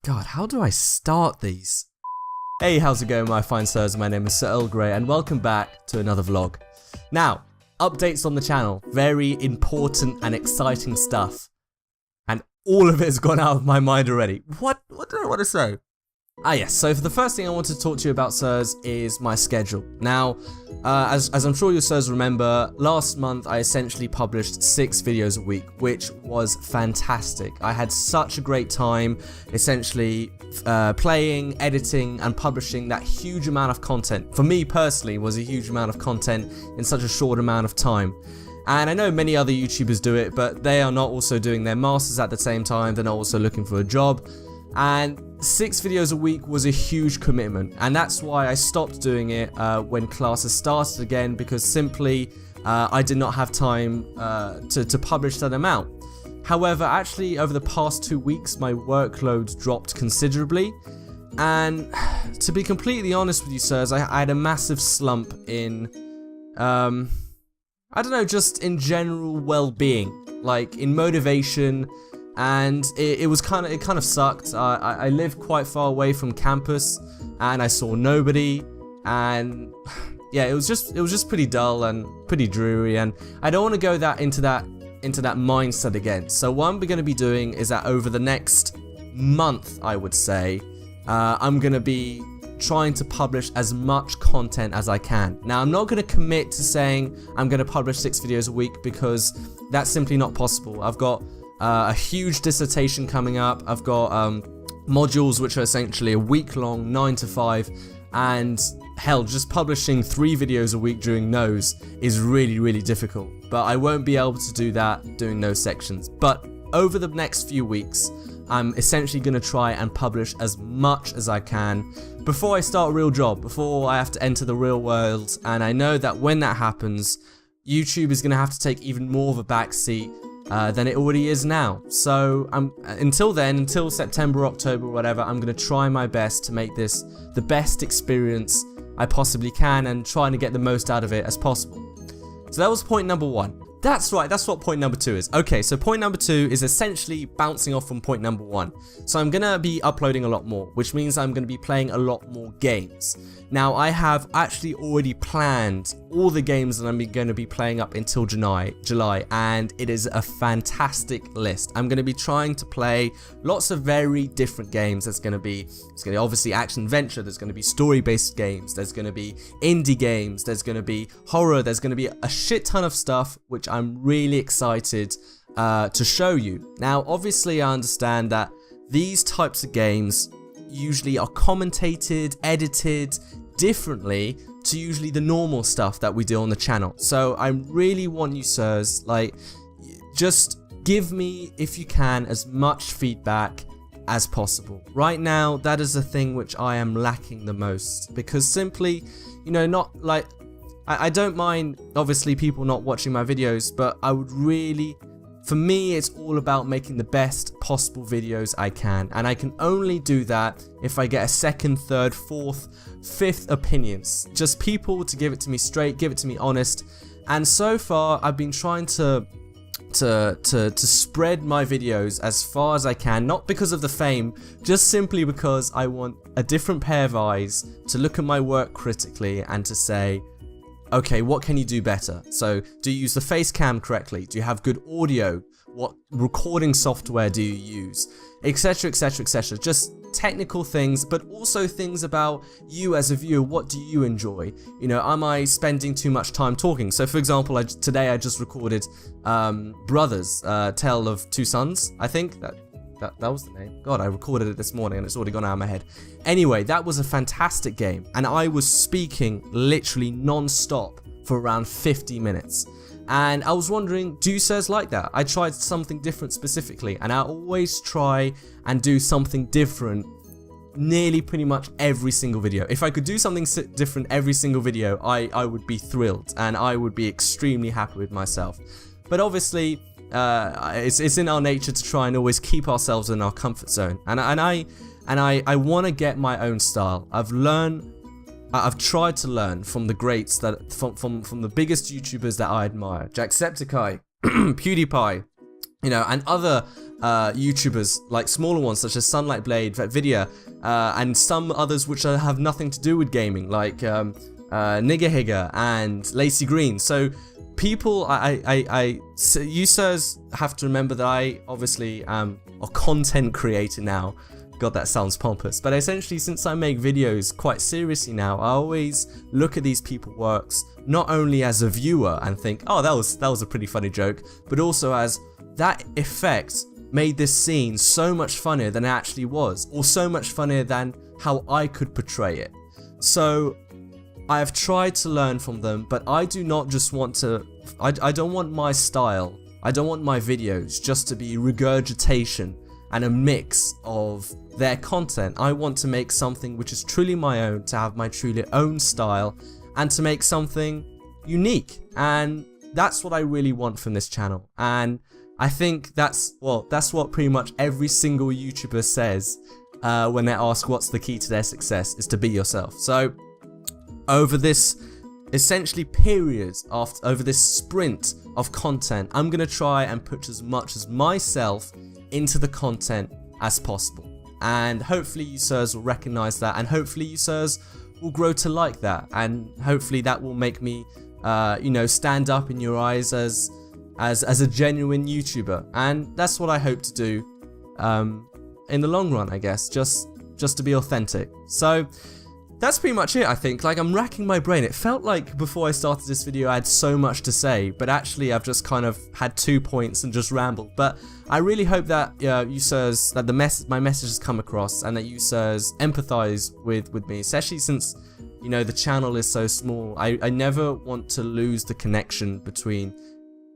God, how do I start these? Hey, how's it going, my fine sirs? My name is SirEarlGrey, and welcome back to another vlog. Now, updates on the channel. Very important and exciting stuff. And all of it has gone out of my mind already. What do I want to say? Yes, so for the first thing I want to talk to you about, sirs, is my schedule. Now, as I'm sure you sirs remember, last month I essentially published 6 videos a week, which was fantastic. I had such a great time, essentially playing, editing, and publishing that huge amount of content. For me personally, was a huge amount of content in such a short amount of time. And I know many other YouTubers do it, but they are not also doing their masters at the same time. They're not also looking for a job. And 6 videos a week was a huge commitment, and that's why I stopped doing it when classes started again, because simply I did not have time to publish that amount. However, actually over the past 2 weeks my workload dropped considerably, and to be completely honest with you sirs, I had a massive slump in I don't know, just in general well-being, like in motivation. And it kind of sucked. I live quite far away from campus, and I saw nobody, and yeah, it was just pretty dull and pretty dreary, and I don't want to go into that mindset again. So what I'm going to be doing is that over the next month, I would say, I'm going to be trying to publish as much content as I can. Now, I'm not going to commit to saying I'm going to publish 6 videos a week, because that's simply not possible. I've got a huge dissertation coming up. I've got modules which are essentially a week-long 9 to 5, and hell, just publishing 3 videos a week during those is really difficult. But I won't be able to do that doing those sections. But over the next few weeks, I'm essentially going to try and publish as much as I can before I start a real job, before I have to enter the real world. And I know that when that happens, YouTube is going to have to take even more of a backseat than it already is now. So until then, until September, October, whatever, I'm going to try my best to make this the best experience I possibly can, and trying to get the most out of it as possible. So that was point number 1. That's right, that's what point number 2 is. Okay, so point number 2 is essentially bouncing off from point number 1. So I'm gonna be uploading a lot more, which means I'm gonna be playing a lot more games. Now, I have actually already planned all the games that I'm gonna be playing up until July, and it is a fantastic list. I'm gonna be trying to play lots of very different games. There's gonna be obviously action-adventure, there's gonna be story-based games, there's gonna be indie games, there's gonna be horror, there's gonna be a shit ton of stuff, which I'm really excited to show you. Now, obviously, I understand that these types of games usually are commentated, edited differently to usually the normal stuff that we do on the channel. So I really want you sirs, like, just give me, if you can, as much feedback as possible. Right now, that is the thing which I am lacking the most, because simply, you know, not like, I don't mind, obviously, people not watching my videos, but I would really, for me, it's all about making the best possible videos I can. And I can only do that if I get a 2nd, 3rd, 4th, 5th opinions. Just people to give it to me straight, give it to me honest. And so far, I've been trying to spread my videos as far as I can, not because of the fame, just simply because I want a different pair of eyes to look at my work critically and to say, okay, what can you do better? So, do you use the face cam correctly? Do you have good audio? What recording software do you use? Etc, etc, etc. Just technical things, but also things about you as a viewer. What do you enjoy? You know, am I spending too much time talking? So, for example, today I just recorded Brothers, Tale of Two Sons, I think. That was the name. God, I recorded it this morning and it's already gone out of my head. Anyway, that was a fantastic game, and I was speaking literally non-stop for around 50 minutes. And I was wondering, do you sirs like that? I tried something different specifically, and I always try and do something different nearly pretty much every single video. If I could do something different every single video, I would be thrilled, and I would be extremely happy with myself. But obviously, it's in our nature to try and always keep ourselves in our comfort zone, and I want to get my own style. I've tried to learn from the greats, that from the biggest YouTubers that I admire, Jacksepticeye, PewDiePie, you know, and other YouTubers, like smaller ones such as Sunlight Blade, Vidya, and some others which have nothing to do with gaming, like Nigga Higger and Lacey Green. So people, you sirs have to remember that I obviously am a content creator now. God, that sounds pompous, but essentially, since I make videos quite seriously now, I always look at these people's works not only as a viewer and think, oh, that was a pretty funny joke, but also as that effect made this scene so much funnier than it actually was, or so much funnier than how I could portray it. So I have tried to learn from them, but I do not just want to, I don't want my style, I don't want my videos just to be regurgitation and a mix of their content. I want to make something which is truly my own, to have my truly own style, and to make something unique. And that's what I really want from this channel. And I think that's what pretty much every single YouTuber says when they ask what's the key to their success, is to be yourself. So over this essentially period, over this sprint of content, I'm gonna try and put as much as myself into the content as possible, and hopefully you sirs will recognize that, and hopefully you sirs will grow to like that, and hopefully that will make me you know, stand up in your eyes as a genuine YouTuber. And that's what I hope to do in the long run, I guess, just to be authentic. So that's pretty much it, I think. Like, I'm racking my brain. It felt like before I started this video I had so much to say, but actually I've just kind of had 2 points and just rambled. But I really hope that you sirs, that my message has come across, and that you sirs empathize with me, especially since, you know, the channel is so small. I never want to lose the connection between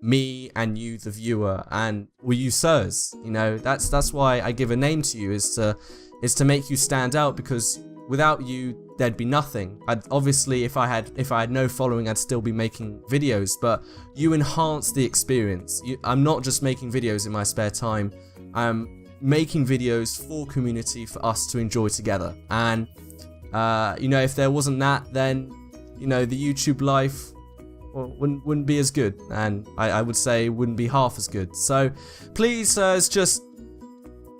me and you, the viewer, and you sirs. You know, that's why I give a name to you, is to make you stand out, because without you there'd be nothing. Obviously, if I had no following, I'd still be making videos, but you enhance the experience. I'm not just making videos in my spare time, I'm making videos for community, for us to enjoy together. And you know, if there wasn't that, then, you know, the YouTube life, well, wouldn't be as good, and I would say wouldn't be half as good. So please, sirs, just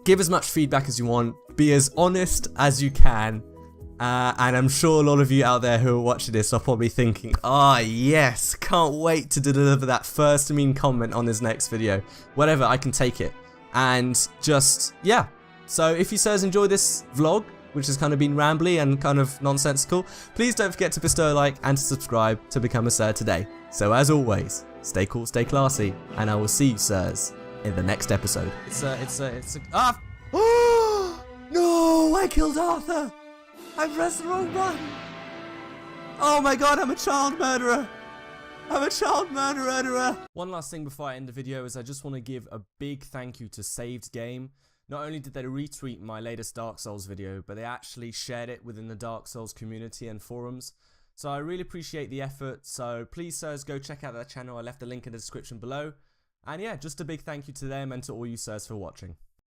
give as much feedback as you want, be as honest as you can, and I'm sure a lot of you out there who are watching this are probably thinking, ah, yes, can't wait to deliver that first mean comment on his next video. Whatever, I can take it. And just, yeah. So if you sirs enjoy this vlog, which has kind of been rambly and kind of nonsensical, please don't forget to bestow a like and to subscribe to become a sir today. So as always, stay cool, stay classy, and I will see you sirs in the next episode. Ah! No, I killed Arthur! I pressed the wrong button! Oh my god, I'm a child murderer! I'm a child murderer! One last thing before I end the video is I just want to give a big thank you to Saved Game. Not only did they retweet my latest Dark Souls video, but they actually shared it within the Dark Souls community and forums. So I really appreciate the effort, so please sirs go check out that channel. I left the link in the description below. And yeah, just a big thank you to them and to all you sirs for watching.